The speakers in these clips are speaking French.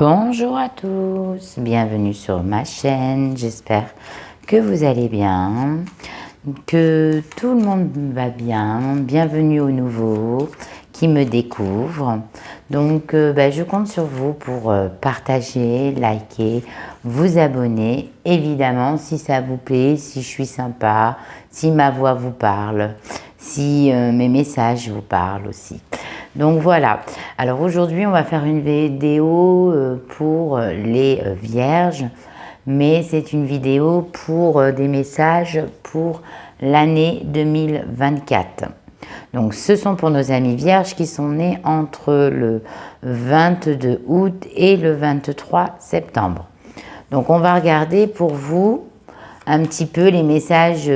Bonjour à tous, bienvenue sur ma chaîne, j'espère que vous allez bien, que tout le monde va bien, bienvenue aux nouveaux qui me découvrent. Donc je compte sur vous pour partager, liker, vous abonner, évidemment si ça vous plaît, si je suis sympa, si ma voix vous parle, si mes messages vous parlent aussi. Donc voilà, alors aujourd'hui on va faire une vidéo pour les vierges, mais c'est une vidéo pour des messages pour l'année 2024. Donc ce sont pour nos amis vierges qui sont nés entre le 22 août et le 23 septembre. Donc on va regarder pour vous un petit peu les messages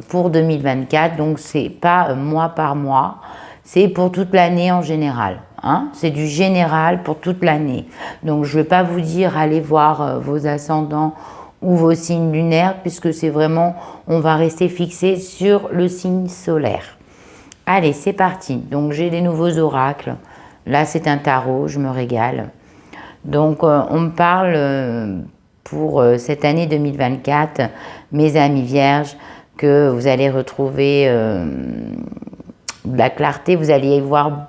pour 2024, donc c'est pas mois par mois, c'est pour toute l'année en général. Hein? C'est du général pour toute l'année. Donc je ne vais pas vous dire allez voir vos ascendants ou vos signes lunaires, puisque c'est vraiment, on va rester fixé sur le signe solaire. Allez, c'est parti. Donc j'ai des nouveaux oracles. Là c'est un tarot, je me régale. Donc on me parle pour cette année 2024, mes amis vierges, que vous allez retrouver de la clarté, vous allez y voir,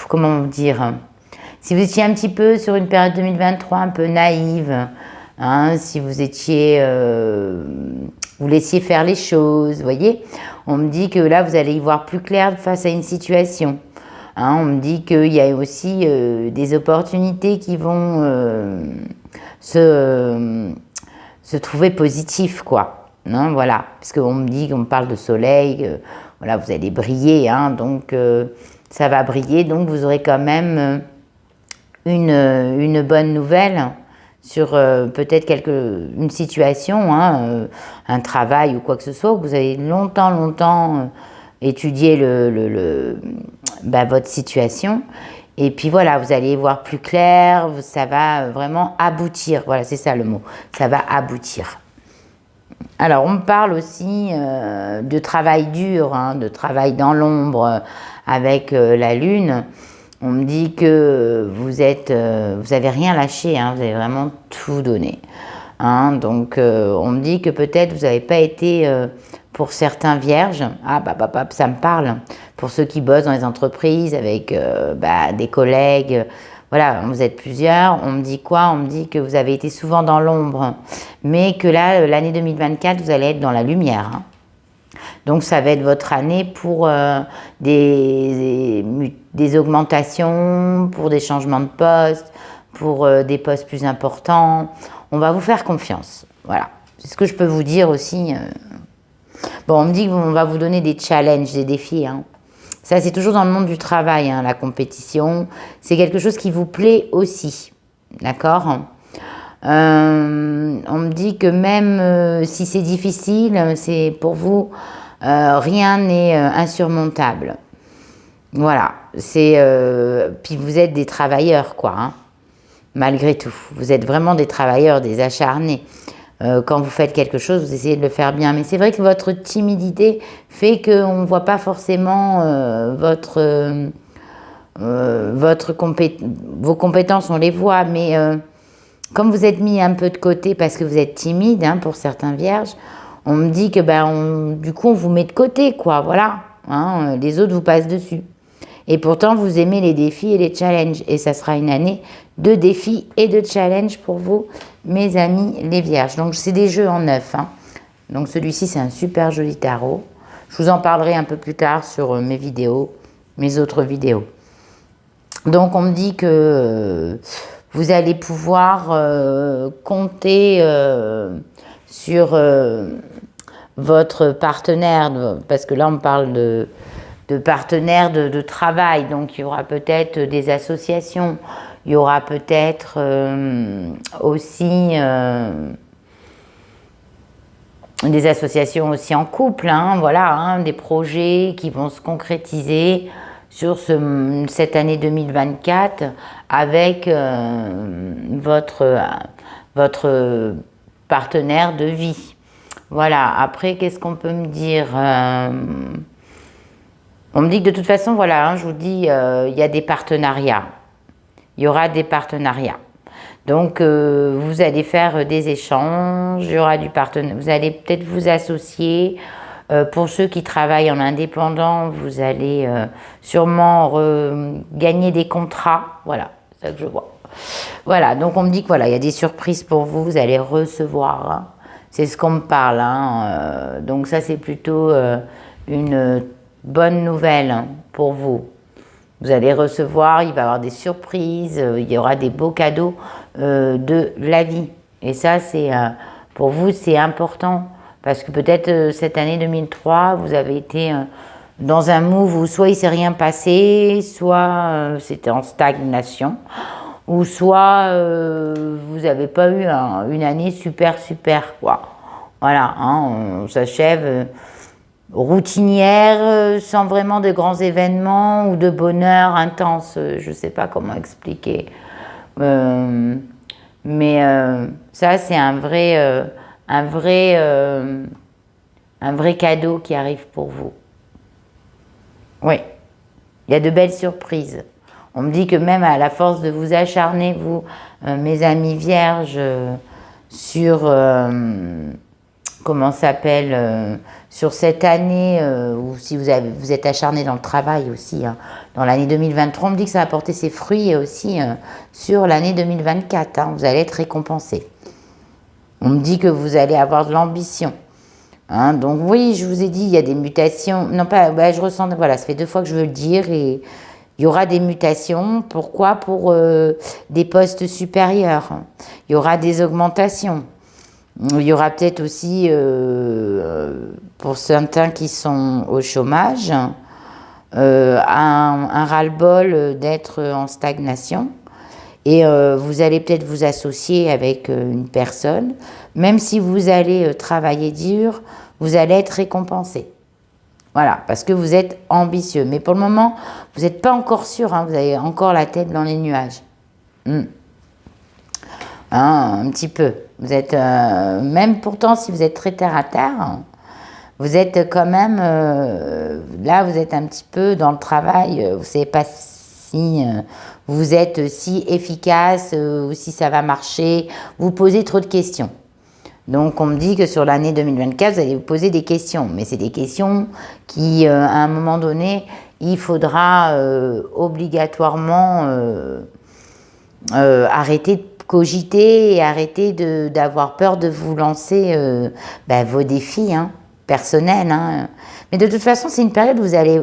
comment dire, si vous étiez un petit peu sur une période 2023 un peu naïve, hein, si vous étiez, vous laissiez faire les choses, vous voyez, on me dit que là vous allez y voir plus clair face à une situation. Hein, on me dit qu'il y a aussi des opportunités qui vont se trouver positives, quoi. Non, voilà, parce qu'on me dit qu'on me parle de soleil, voilà, vous allez briller, hein, donc ça va briller, donc vous aurez quand même une bonne nouvelle sur peut-être une situation, hein, un travail ou quoi que ce soit, où vous avez longtemps étudié votre situation. Et puis voilà, vous allez y voir plus clair, ça va vraiment aboutir. Voilà, c'est ça le mot, ça va aboutir. Alors, on me parle aussi de travail dur, hein, de travail dans l'ombre avec la lune. On me dit que vous avez rien lâché, hein, vous avez vraiment tout donné. Hein, donc, on me dit que peut-être vous n'avez pas été, pour certains vierges, ça me parle, pour ceux qui bossent dans les entreprises avec des collègues, voilà, vous êtes plusieurs, on me dit quoi? On me dit que vous avez été souvent dans l'ombre, mais que là, l'année 2024, vous allez être dans la lumière. Hein. Donc, ça va être votre année pour des augmentations, pour des changements de poste, pour des postes plus importants. On va vous faire confiance. Voilà, c'est ce que je peux vous dire aussi. Bon, on me dit qu'on va vous donner des challenges, des défis. Hein. Ça, c'est toujours dans le monde du travail, hein, la compétition. C'est quelque chose qui vous plaît aussi. D'accord ? On me dit que même si c'est difficile, c'est pour vous, rien n'est insurmontable. Voilà. Puis vous êtes des travailleurs, quoi. Hein, malgré tout. Vous êtes vraiment des travailleurs, des acharnés. Quand vous faites quelque chose, vous essayez de le faire bien. Mais c'est vrai que votre timidité fait qu'on ne voit pas forcément vos compétences, on les voit. Mais comme vous êtes mis un peu de côté parce que vous êtes timide, hein, pour certains vierges, on me dit que du coup, on vous met de côté, quoi. Voilà. Hein, les autres vous passent dessus. Et pourtant, vous aimez les défis et les challenges. Et ça sera une année de défis et de challenges pour vous, mes amis les vierges. Donc, c'est des jeux en neuf. Hein. Donc, celui-ci, c'est un super joli tarot. Je vous en parlerai un peu plus tard sur mes vidéos, mes autres vidéos. Donc, on me dit que vous allez pouvoir compter sur votre partenaire, parce que là, on me parle de partenaires de travail, donc il y aura peut-être des associations, il y aura peut-être aussi des associations aussi en couple, hein, voilà, hein, des projets qui vont se concrétiser sur cette année 2024 avec votre partenaire de vie. Voilà, après, qu'est-ce qu'on peut me dire on me dit que de toute façon, voilà, hein, je vous dis, il y a des partenariats. il y aura des partenariats. Donc, vous allez faire des échanges, il y aura du partenariat, vous allez peut-être vous associer. Pour ceux qui travaillent en indépendant, vous allez sûrement gagner des contrats. Voilà, c'est ça que je vois. Voilà, donc on me dit que voilà, il y a des surprises pour vous, vous allez recevoir. Hein. C'est ce qu'on me parle. Hein. Donc ça, c'est plutôt une bonne nouvelle hein, pour vous. Vous allez recevoir, il va y avoir des surprises, il y aura des beaux cadeaux de la vie. Et ça, c'est pour vous, c'est important. Parce que peut-être cette année 2003, vous avez été dans un move où soit il ne s'est rien passé, soit c'était en stagnation, ou soit vous n'avez pas eu une année super, quoi. Voilà, hein, on s'achève routinière, sans vraiment de grands événements ou de bonheur intense. Je ne sais pas comment expliquer. Mais ça, c'est un vrai cadeau qui arrive pour vous. Oui, il y a de belles surprises. On me dit que même à la force de vous acharner, vous, mes amis vierges, sur, comment s'appelle, sur cette année, ou si vous êtes acharné dans le travail aussi, hein, dans l'année 2023, on me dit que ça va porter ses fruits aussi sur l'année 2024. Hein, vous allez être récompensé. On me dit que vous allez avoir de l'ambition. Hein, donc oui, je vous ai dit, il y a des mutations. Non, pas, bah, je ressens, voilà, ça fait 2 fois que je veux le dire. Et il y aura des mutations. Pourquoi? Pour des postes supérieurs. Il y aura des augmentations. Il y aura peut-être aussi, pour certains qui sont au chômage, un ras-le-bol d'être en stagnation. Et vous allez peut-être vous associer avec une personne. Même si vous allez travailler dur, vous allez être récompensé. Voilà, parce que vous êtes ambitieux. Mais pour le moment, vous n'êtes pas encore sûr. Hein, vous avez encore la tête dans les nuages. Hein, un petit peu. Vous êtes, même pourtant, si vous êtes très terre à terre, vous êtes quand même, là, vous êtes un petit peu dans le travail. Vous ne savez pas si vous êtes si efficace ou si ça va marcher. Vous posez trop de questions. Donc, on me dit que sur l'année 2024, vous allez vous poser des questions. Mais c'est des questions qui, à un moment donné, il faudra obligatoirement arrêter de cogiter et arrêter d'avoir peur de vous lancer vos défis hein, personnels. Hein. Mais de toute façon, c'est une période où vous allez,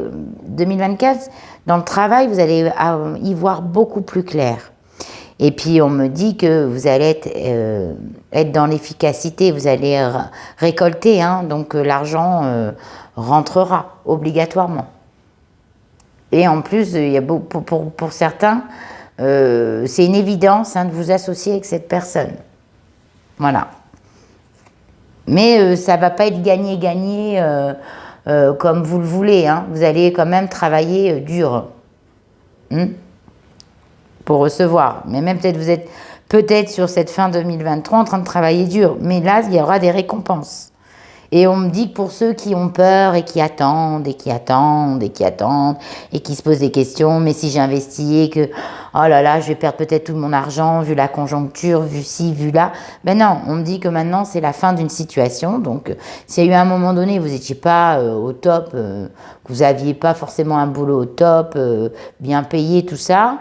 2024, dans le travail, vous allez y voir beaucoup plus clair. Et puis, on me dit que vous allez être dans l'efficacité, vous allez récolter, hein, donc l'argent rentrera obligatoirement. Et en plus, il y a pour certains, c'est une évidence hein, de vous associer avec cette personne. Voilà. Mais ça ne va pas être gagné comme vous le voulez. Hein. Vous allez quand même travailler dur. Pour recevoir. Mais même peut-être vous êtes sur cette fin 2023 en train de travailler dur. Mais là, il y aura des récompenses. Et on me dit que pour ceux qui ont peur et qui attendent, et qui attendent, et qui attendent, et qui se posent des questions, mais si j'investis et que, oh là là, je vais perdre peut-être tout mon argent, vu la conjoncture, vu ci, vu là. Ben non, on me dit que maintenant, c'est la fin d'une situation. Donc, s'il y a eu un moment donné, vous n'étiez pas au top, que vous n'aviez pas forcément un boulot au top, bien payé, tout ça,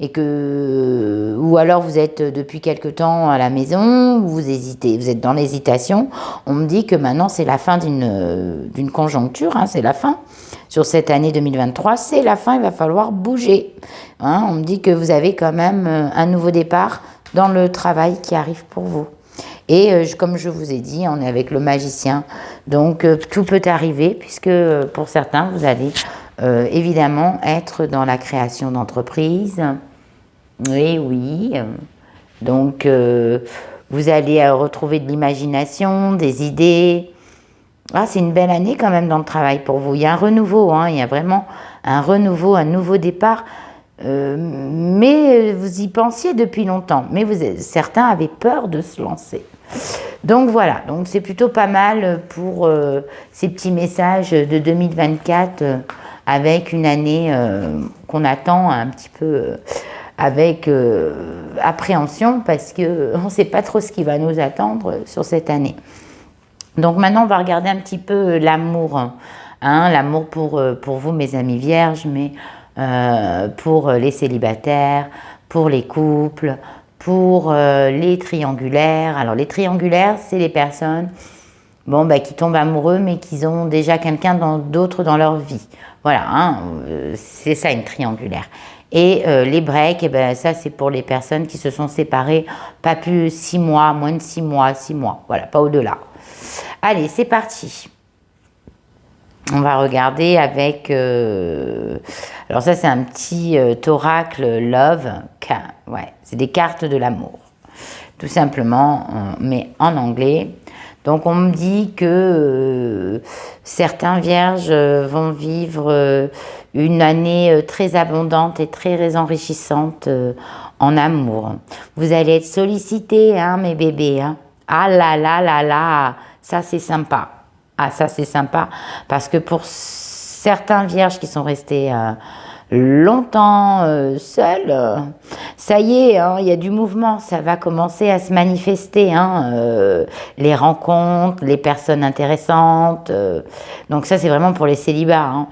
et que, ou alors vous êtes depuis quelque temps à la maison, vous hésitez, vous êtes dans l'hésitation, on me dit que maintenant c'est la fin d'une conjoncture, hein, c'est la fin. Sur cette année 2023, c'est la fin, il va falloir bouger. Hein, on me dit que vous avez quand même un nouveau départ dans le travail qui arrive pour vous. Et comme je vous ai dit, on est avec le magicien, donc tout peut arriver, puisque pour certains, vous allez évidemment être dans la création d'entreprises. Oui. Donc, vous allez retrouver de l'imagination, des idées. Ah, c'est une belle année quand même dans le travail pour vous. Il y a un renouveau, hein, il y a vraiment un renouveau, un nouveau départ. Mais vous y pensiez depuis longtemps. Mais certains avaient peur de se lancer. Donc voilà, donc c'est plutôt pas mal pour ces petits messages de 2024 avec une année qu'on attend un petit peu avec appréhension parce qu'on ne sait pas trop ce qui va nous attendre sur cette année. Donc maintenant, on va regarder un petit peu l'amour, hein, l'amour pour vous, mes amis vierges, mais pour les célibataires, pour les couples, pour les triangulaires. Alors les triangulaires, c'est les personnes qui tombent amoureux, mais qui ont déjà quelqu'un d'autre dans leur vie. Voilà, hein, c'est ça une triangulaire. Et les breaks, ça c'est pour les personnes qui se sont séparées pas plus 6 mois, moins de 6 mois, 6 mois, voilà, pas au-delà. Allez, c'est parti. On va regarder avec... alors ça c'est un petit oracle Love, ouais, c'est des cartes de l'amour, tout simplement, mais en anglais. Donc on me dit que certains vierges vont vivre une année très abondante et très enrichissante en amour. Vous allez être sollicités, hein, mes bébés. Hein. Ah là là là là, ça c'est sympa. Ah ça c'est sympa parce que pour certains vierges qui sont restés longtemps seuls, ça y est, hein, il y a du mouvement, ça va commencer à se manifester, hein, les rencontres, les personnes intéressantes, donc ça c'est vraiment pour les célibats. Hein.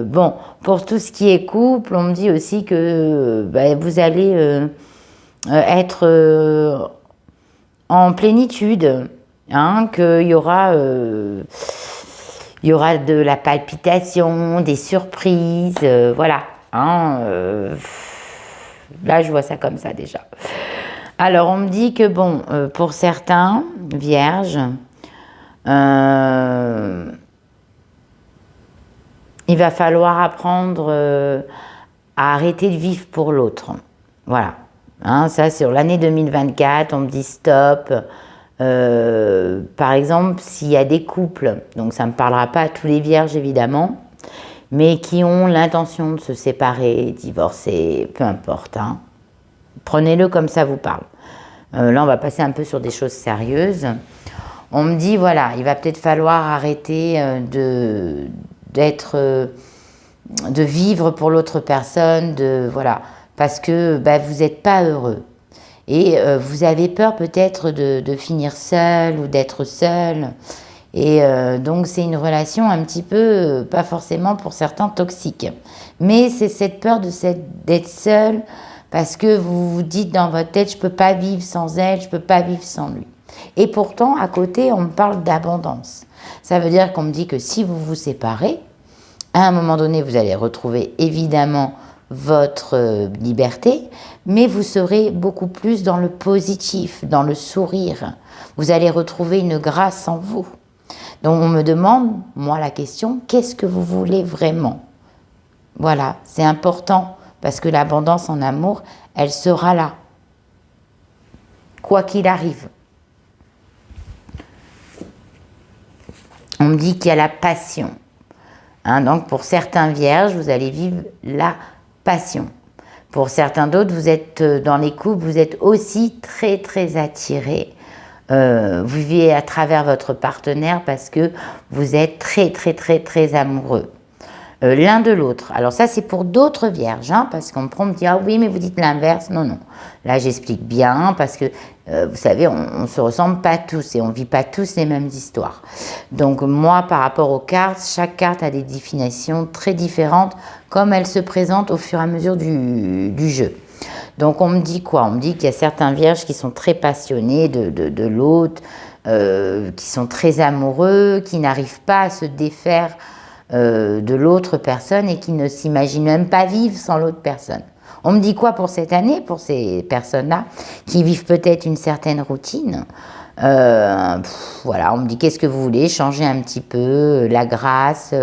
Bon, pour tout ce qui est couple, on me dit aussi que vous allez être en plénitude, hein, qu'il y aura... il y aura de la palpitation, des surprises, voilà. Hein, là, je vois ça comme ça déjà. Alors, on me dit que, bon, pour certains vierges, il va falloir apprendre à arrêter de vivre pour l'autre. Voilà. Hein, ça, sur l'année 2024, on me dit stop. Par exemple, s'il y a des couples, donc ça ne me parlera pas à tous les vierges évidemment, mais qui ont l'intention de se séparer, divorcer, peu importe, hein. Prenez-le comme ça vous parle. Là, on va passer un peu sur des choses sérieuses. On me dit, voilà, il va peut-être falloir arrêter de vivre pour l'autre personne, voilà, parce que vous n'êtes pas heureux. Et vous avez peur peut-être de finir seul ou d'être seul. Et donc c'est une relation un petit peu, pas forcément pour certains toxique. Mais c'est cette peur d'être seul parce que vous vous dites dans votre tête, je ne peux pas vivre sans elle, je ne peux pas vivre sans lui. Et pourtant, à côté, on me parle d'abondance. Ça veut dire qu'on me dit que si vous vous séparez, à un moment donné, vous allez retrouver évidemment votre liberté, mais vous serez beaucoup plus dans le positif, dans le sourire. Vous allez retrouver une grâce en vous. Donc on me demande, moi la question, qu'est-ce que vous voulez vraiment? Voilà, c'est important, parce que l'abondance en amour, elle sera là, quoi qu'il arrive. On me dit qu'il y a la passion. Hein, donc pour certains vierges, vous allez vivre la passion. Pour certains d'autres, vous êtes dans les couples, vous êtes aussi très très attirés. Vous vivez à travers votre partenaire parce que vous êtes très très très très amoureux. L'un de l'autre. Alors ça c'est pour d'autres vierges, hein, parce qu'on me dit ah oui mais vous dites l'inverse. Non non. Là j'explique bien parce que vous savez on se ressemble pas tous et on vit pas tous les mêmes histoires. Donc moi par rapport aux cartes, chaque carte a des définitions très différentes comme elles se présentent au fur et à mesure du jeu. Donc on me dit quoi? On me dit qu'il y a certains vierges qui sont très passionnés de l'autre, qui sont très amoureux, qui n'arrivent pas à se défaire de l'autre personne et qui ne s'imaginent même pas vivre sans l'autre personne. On me dit quoi pour cette année, pour ces personnes-là, qui vivent peut-être une certaine routine? Voilà, on me dit qu'est-ce que vous voulez, changer un petit peu, la grâce,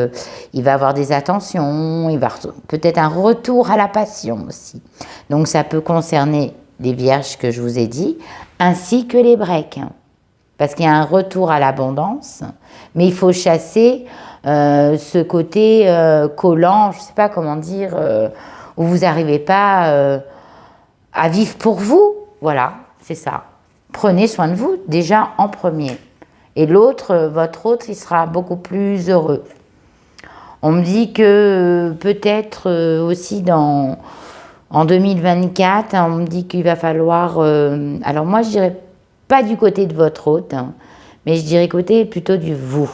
il va avoir des attentions, il va peut-être un retour à la passion aussi. Donc ça peut concerner les vierges que je vous ai dit, ainsi que les breaks. Parce qu'il y a un retour à l'abondance, mais il faut chasser ce côté collant, je ne sais pas comment dire, où vous n'arrivez pas à vivre pour vous. Voilà, c'est ça. Prenez soin de vous déjà en premier. Et l'autre, votre autre, il sera beaucoup plus heureux. On me dit que peut-être aussi En 2024, on me dit qu'il va falloir... alors moi, je dirais pas du côté de votre hôte, hein, mais je dirais côté plutôt du vous.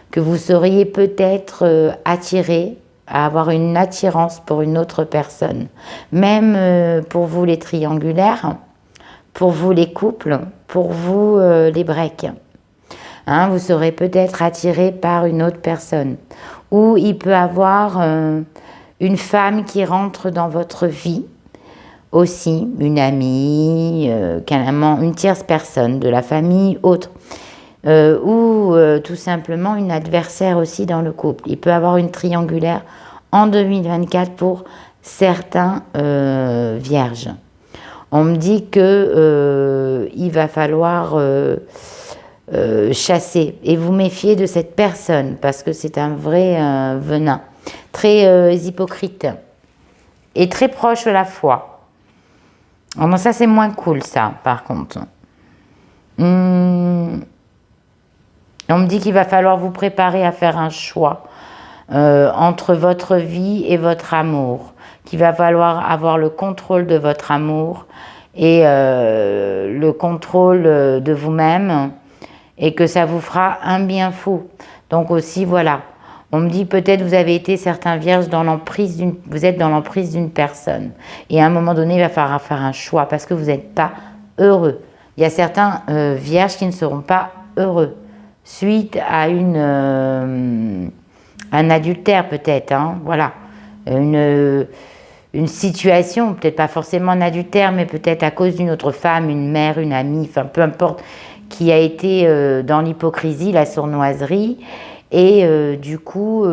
Que vous seriez peut-être attiré à avoir une attirance pour une autre personne. Même pour vous les triangulaires, pour vous les couples, pour vous les breaks. Hein, vous serez peut-être attiré par une autre personne. Ou il peut avoir une femme qui rentre dans votre vie, aussi une amie, carrément une tierce personne de la famille, autre. Ou tout simplement une adversaire aussi dans le couple. Il peut avoir une triangulaire en 2024 pour certains vierges. On me dit que il va falloir chasser et vous méfier de cette personne parce que c'est un vrai venin, très hypocrite et très proche à la fois. Alors ça c'est moins cool ça par contre. On me dit qu'il va falloir vous préparer à faire un choix entre votre vie et votre amour, qu'il va falloir avoir le contrôle de votre amour et le contrôle de vous-même et que ça vous fera un bien fou. Donc aussi, voilà, on me dit peut-être vous avez été certains vierges dans l'emprise vous êtes dans l'emprise d'une personne et à un moment donné, il va falloir faire un choix parce que vous n'êtes pas heureux. Il y a certains vierges qui ne seront pas heureux suite à un adultère peut-être, hein, voilà, une situation, peut-être pas forcément un adultère, mais peut-être à cause d'une autre femme, une mère, une amie, enfin peu importe, qui a été dans l'hypocrisie, la sournoiserie, et du coup,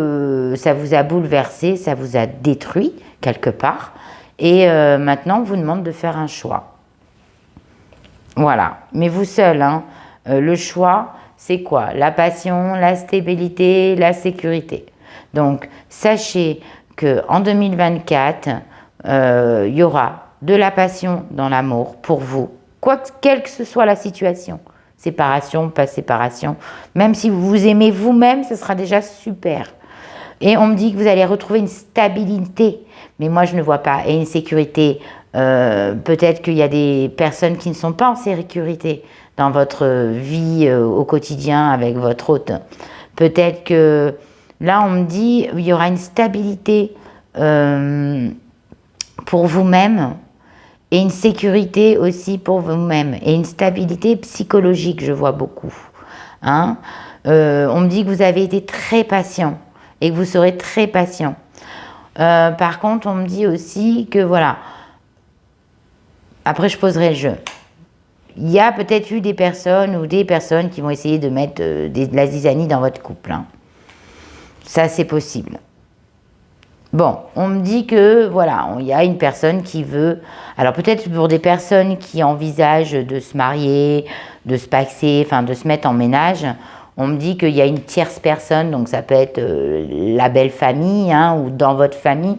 ça vous a bouleversé, ça vous a détruit quelque part, et maintenant on vous demande de faire un choix. Voilà, mais vous seul, hein, le choix, c'est quoi? La passion, la stabilité, la sécurité. Donc, sachez qu'en 2024, il y aura de la passion dans l'amour pour vous, quelle que ce soit la situation. Séparation, pas séparation. Même si vous vous aimez vous-même, ce sera déjà super. Et on me dit que vous allez retrouver une stabilité. Mais moi, je ne vois pas. Et une sécurité. Peut-être qu'il y a des personnes qui ne sont pas en sécurité dans votre vie au quotidien avec votre hôte. Peut-être que là, on me dit il y aura une stabilité pour vous-même et une sécurité aussi pour vous-même et une stabilité psychologique, je vois beaucoup. Hein, on me dit que vous avez été très patient et que vous serez très patient. Par contre, on me dit aussi que voilà, après je poserai le jeu. Il y a peut-être eu des personnes ou des personnes qui vont essayer de mettre de la zizanie dans votre couple. Hein. Ça, c'est possible. Bon, on me dit que, voilà, il y a une personne qui veut... Alors, peut-être pour des personnes qui envisagent de se marier, de se paxer, enfin, de se mettre en ménage, on me dit qu'il y a une tierce personne, donc ça peut être la belle famille, hein, ou dans votre famille,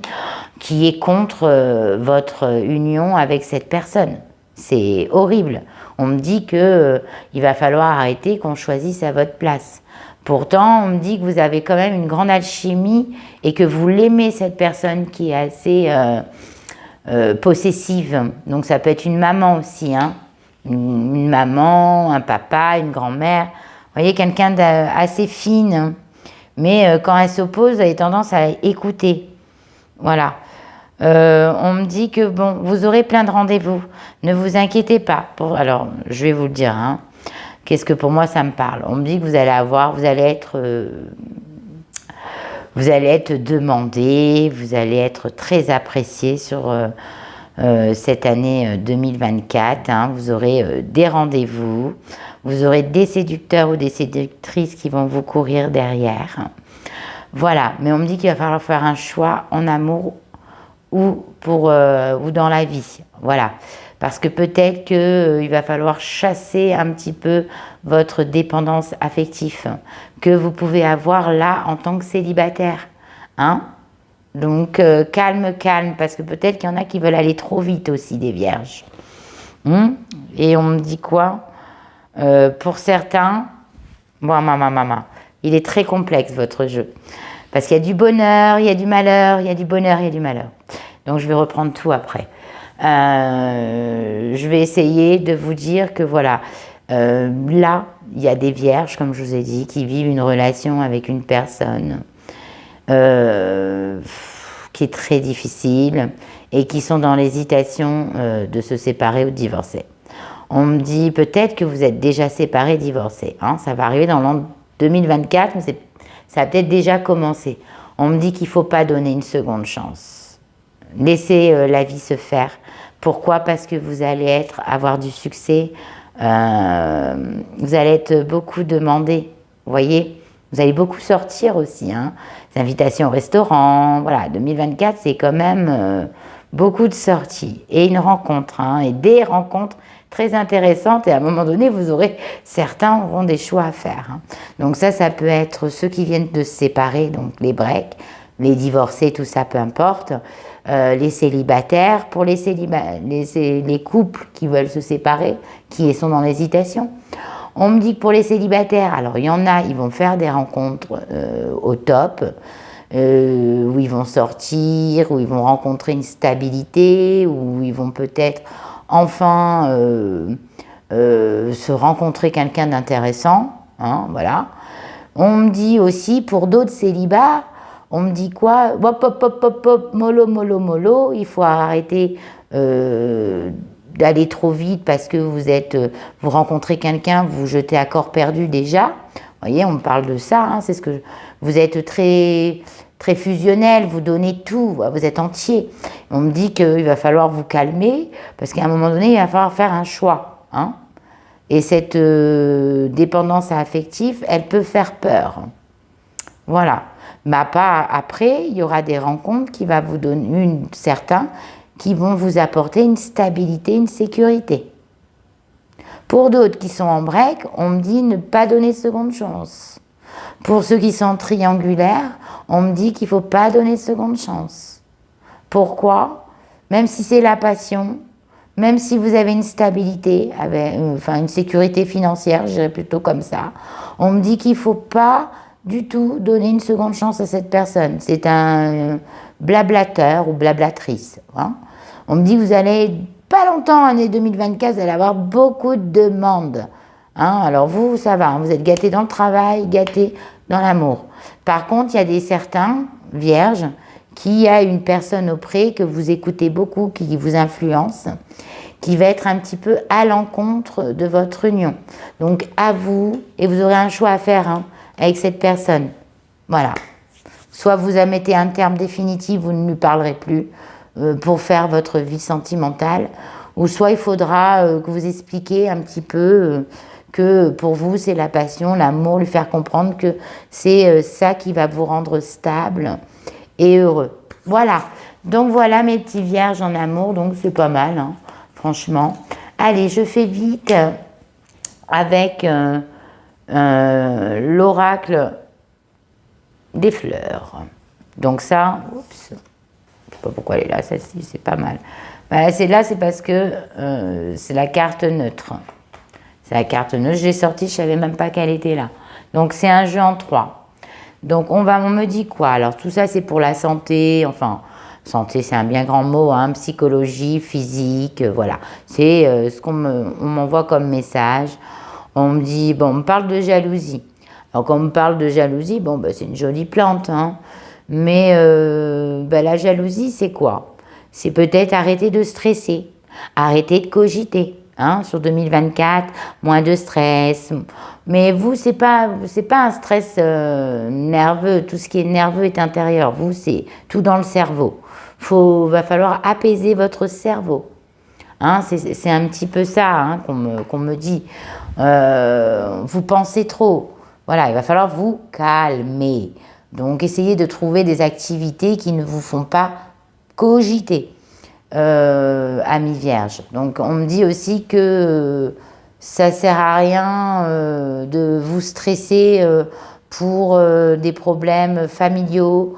qui est contre votre union avec cette personne. C'est horrible. On me dit que il va falloir arrêter qu'on choisisse à votre place. Pourtant, on me dit que vous avez quand même une grande alchimie et que vous l'aimez, cette personne qui est assez possessive. Donc ça peut être une maman aussi, hein. Une maman, un papa, une grand-mère. Vous voyez, quelqu'un d'assez fine. Mais quand elle s'oppose, elle a tendance à écouter. Voilà. On me dit que bon, vous aurez plein de rendez-vous. Ne vous inquiétez pas. Alors, je vais vous le dire. Hein. Qu'est-ce que pour moi ça me parle? On me dit que vous allez être demandé, vous allez être très apprécié sur cette année 2024. Hein. Vous aurez des rendez-vous. Vous aurez des séducteurs ou des séductrices qui vont vous courir derrière. Voilà. Mais on me dit qu'il va falloir faire un choix en amour ou dans la vie, voilà, parce que peut-être qu'il va falloir chasser un petit peu votre dépendance affective que vous pouvez avoir là en tant que célibataire, hein. Donc calme, parce que peut-être qu'il y en a qui veulent aller trop vite aussi, des vierges. Et on me dit quoi? Pour certains, bon, il est très complexe votre jeu. Parce qu'il y a du bonheur, il y a du malheur, il y a du bonheur, il y a du malheur. Donc je vais reprendre tout après. Je vais essayer de vous dire que voilà, là, il y a des vierges, comme je vous ai dit, qui vivent une relation avec une personne qui est très difficile et qui sont dans l'hésitation de se séparer ou de divorcer. On me dit peut-être que vous êtes déjà séparés, divorcés. Hein, ça va arriver dans l'an 2024, mais ça a peut-être déjà commencé. On me dit qu'il ne faut pas donner une seconde chance. Laissez la vie se faire. Pourquoi? Parce que vous allez avoir du succès. Vous allez être beaucoup demandé. Vous voyez? Vous allez beaucoup sortir aussi. Hein. Des invitations au restaurant. Voilà, 2024, c'est quand même beaucoup de sorties. Et une rencontre. Hein, et des rencontres très intéressantes. Et à un moment donné, certains auront des choix à faire. Hein. Donc ça peut être ceux qui viennent de se séparer, donc les breaks, les divorcés, tout ça, peu importe. Les célibataires, pour les couples qui veulent se séparer, qui sont dans l'hésitation. On me dit que pour les célibataires, alors il y en a, ils vont faire des rencontres au top, où ils vont sortir, où ils vont rencontrer une stabilité, où ils vont peut-être enfin se rencontrer quelqu'un d'intéressant. Hein, voilà. On me dit aussi, pour d'autres célibats, on me dit quoi? Hop, hop, hop, hop, hop, mollo, mollo, mollo. Il faut arrêter d'aller trop vite parce que vous rencontrez quelqu'un, vous vous jetez à corps perdu déjà. Vous voyez, on me parle de ça. Hein, c'est ce que vous êtes très, très fusionnel, vous donnez tout, vous êtes entier. On me dit qu'il va falloir vous calmer parce qu'à un moment donné, il va falloir faire un choix. Hein. Et cette dépendance affective, elle peut faire peur. Voilà. Mais pas après, il y aura des rencontres qui vont vous donner, certains, qui vont vous apporter une stabilité, une sécurité. Pour d'autres qui sont en break, on me dit ne pas donner seconde chance. Pour ceux qui sont triangulaires, on me dit qu'il ne faut pas donner seconde chance. Pourquoi? Même si c'est la passion, même si vous avez une stabilité, une sécurité financière, je dirais plutôt comme ça, on me dit qu'il ne faut pas du tout donner une seconde chance à cette personne. C'est un blablateur ou blablatrice. Hein. On me dit que vous allez, pas longtemps, année 2024, vous allez avoir beaucoup de demandes. Hein. Alors vous, ça va, hein, vous êtes gâtés dans le travail, gâtés dans l'amour. Par contre, il y a certains vierges qui a une personne auprès que vous écoutez beaucoup, qui vous influence, qui va être un petit peu à l'encontre de votre union. Donc à vous, et vous aurez un choix à faire, hein, avec cette personne. Voilà. Soit vous mettez un terme définitif, vous ne lui parlerez plus pour faire votre vie sentimentale, ou soit il faudra que vous expliquiez un petit peu que pour vous c'est la passion, l'amour, lui faire comprendre que c'est ça qui va vous rendre stable et heureux. Voilà. Donc voilà mes petits vierges en amour, donc c'est pas mal, hein, franchement. Allez, je fais vite avec l'oracle des fleurs. Donc ça, oups, je sais pas pourquoi elle est là, celle-ci, c'est pas mal. Bah, c'est là, c'est parce que c'est la carte neutre. C'est la carte neutre, je l'ai sortie, je savais même pas qu'elle était là. Donc c'est un jeu en 3. Donc on me dit quoi? Alors tout ça c'est pour la santé, enfin, santé c'est un bien grand mot, hein, psychologie, physique, voilà. C'est ce qu'on m'envoie comme message. On me dit, bon, on me parle de jalousie. Alors quand on me parle de jalousie, bon, bah, c'est une jolie plante, hein. Mais bah, la jalousie, c'est quoi? C'est peut-être arrêter de stresser, arrêter de cogiter. Hein, sur 2024, moins de stress. Mais vous, c'est pas un stress nerveux. Tout ce qui est nerveux est intérieur. Vous, c'est tout dans le cerveau. Va falloir apaiser votre cerveau. Hein, c'est un petit peu ça, hein, qu'on me dit. Vous pensez trop. Voilà, il va falloir vous calmer. Donc, essayez de trouver des activités qui ne vous font pas cogiter. Amis vierges. Donc on me dit aussi que ça sert à rien de vous stresser pour des problèmes familiaux,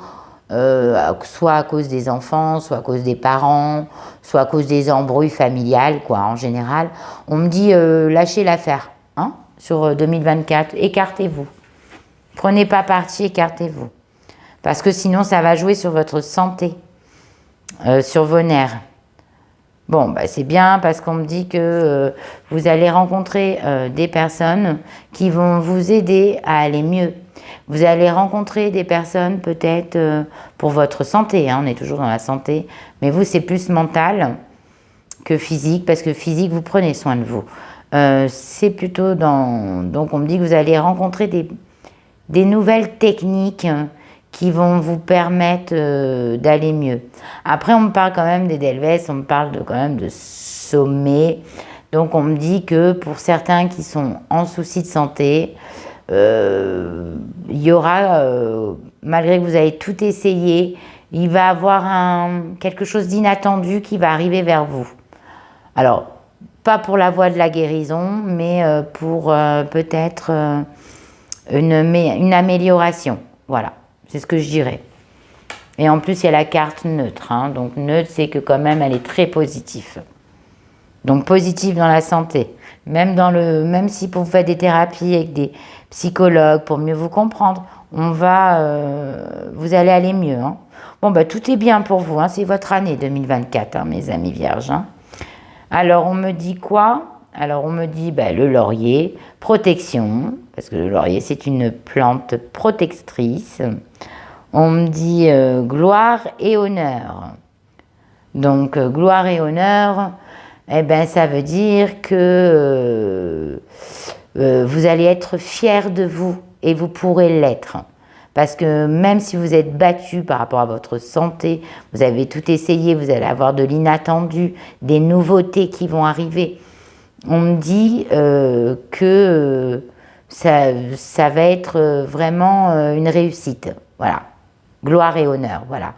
soit à cause des enfants, soit à cause des parents, soit à cause des embrouilles familiales, quoi, en général. On me dit lâchez l'affaire, hein, sur 2024, écartez-vous. Prenez pas parti, écartez-vous. Parce que sinon ça va jouer sur votre santé. sur vos nerfs. Bon, bah, c'est bien parce qu'on me dit que vous allez rencontrer des personnes qui vont vous aider à aller mieux. Vous allez rencontrer des personnes peut-être pour votre santé, hein, on est toujours dans la santé, mais vous c'est plus mental que physique, parce que physique vous prenez soin de vous. C'est plutôt dans... Donc on me dit que vous allez rencontrer des nouvelles techniques qui vont vous permettre d'aller mieux. Après, on me parle quand même des Delves, on me parle quand même de sommet. Donc, on me dit que pour certains qui sont en souci de santé, il y aura, malgré que vous avez tout essayé, il va y avoir quelque chose d'inattendu qui va arriver vers vous. Alors, pas pour la voie de la guérison, mais pour peut-être une amélioration. Voilà. C'est ce que je dirais. Et en plus, il y a la carte neutre. Hein. Donc, neutre, c'est que quand même, elle est très positive. Donc, positive dans la santé. Même si vous faites des thérapies avec des psychologues pour mieux vous comprendre, vous allez aller mieux. Hein. Bon, bah, tout est bien pour vous. Hein. C'est votre année 2024, hein, mes amis vierges. Hein. Alors, on me dit quoi? Alors, on me dit le laurier, protection, parce que le laurier, c'est une plante protectrice. On me dit gloire et honneur. Donc, gloire et honneur, ça veut dire que vous allez être fiers de vous et vous pourrez l'être. Parce que même si vous êtes battu par rapport à votre santé, vous avez tout essayé, vous allez avoir de l'inattendu, des nouveautés qui vont arriver. On me dit que ça va être vraiment une réussite. Voilà. Gloire et honneur. Voilà.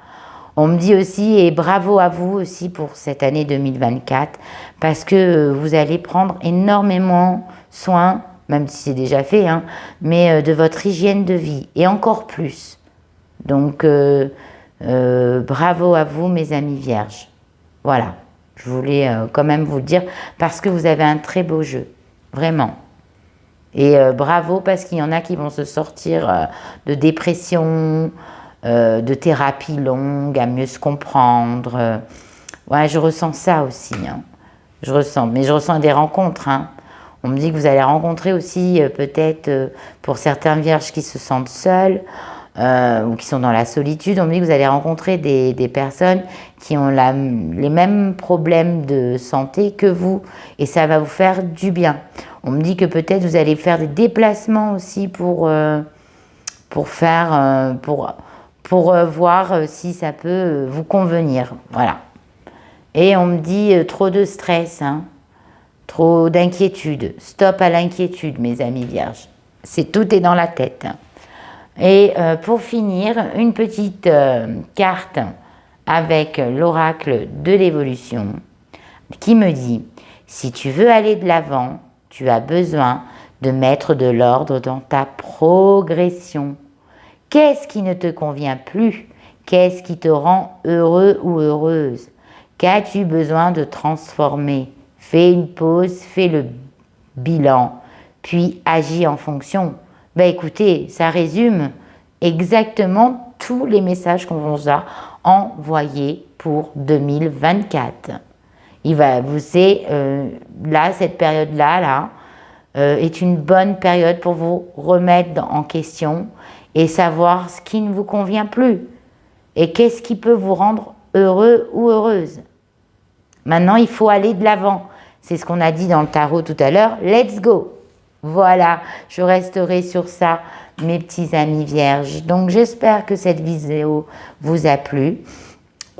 On me dit aussi, et bravo à vous aussi pour cette année 2024, parce que vous allez prendre énormément soin, même si c'est déjà fait, hein, mais de votre hygiène de vie, et encore plus. Donc, bravo à vous, mes amis vierges. Voilà. Je voulais quand même vous le dire parce que vous avez un très beau jeu, vraiment. Et bravo parce qu'il y en a qui vont se sortir de dépression, de thérapie longue, à mieux se comprendre. Ouais, je ressens ça aussi. Hein. Je ressens des rencontres. Hein. On me dit que vous allez rencontrer aussi peut-être pour certains vierges qui se sentent seuls, ou qui sont dans la solitude, on me dit que vous allez rencontrer des personnes qui ont les mêmes problèmes de santé que vous et ça va vous faire du bien. On me dit que peut-être vous allez faire des déplacements aussi pour voir si ça peut vous convenir. Voilà. Et on me dit trop de stress, hein, trop d'inquiétude. Stop à l'inquiétude, mes amis vierges. Tout est dans la tête. Et pour finir, une petite carte avec l'oracle de l'évolution qui me dit « Si tu veux aller de l'avant, tu as besoin de mettre de l'ordre dans ta progression. Qu'est-ce qui ne te convient plus? Qu'est-ce qui te rend heureux ou heureuse? Qu'as-tu besoin de transformer? Fais une pause, fais le bilan, puis agis en fonction. » Écoutez, ça résume exactement tous les messages qu'on vous a envoyés pour 2024. Cette période-là est une bonne période pour vous remettre en question et savoir ce qui ne vous convient plus et qu'est-ce qui peut vous rendre heureux ou heureuse. Maintenant, il faut aller de l'avant. C'est ce qu'on a dit dans le tarot tout à l'heure. Let's go! Voilà, je resterai sur ça, mes petits amis vierges. Donc, j'espère que cette vidéo vous a plu.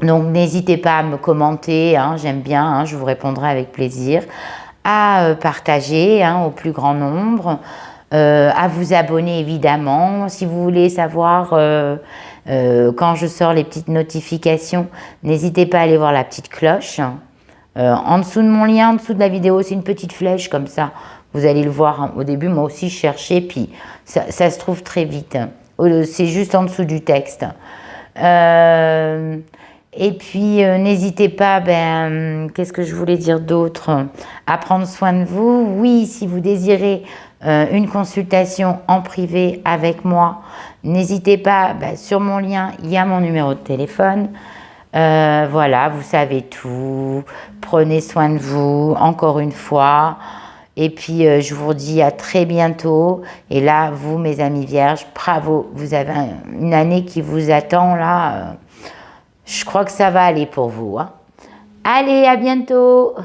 Donc, n'hésitez pas à me commenter, hein, j'aime bien, hein, je vous répondrai avec plaisir. À partager au plus grand nombre, à vous abonner évidemment. Si vous voulez savoir quand je sors les petites notifications, n'hésitez pas à aller voir la petite cloche. En dessous de mon lien, en dessous de la vidéo, c'est une petite flèche comme ça. Vous allez le voir. Hein. Au début, moi aussi, je cherchais, puis ça se trouve très vite. C'est juste en dessous du texte. Et puis, n'hésitez pas, qu'est-ce que je voulais dire d'autre? À prendre soin de vous. Oui, si vous désirez une consultation en privé avec moi, n'hésitez pas, sur mon lien, il y a mon numéro de téléphone. Voilà, vous savez tout. Prenez soin de vous, encore une fois. Et puis, je vous dis à très bientôt. Et là, vous, mes amis vierges, bravo. Vous avez une année qui vous attend, là. Je crois que ça va aller pour vous, hein. Allez, à bientôt!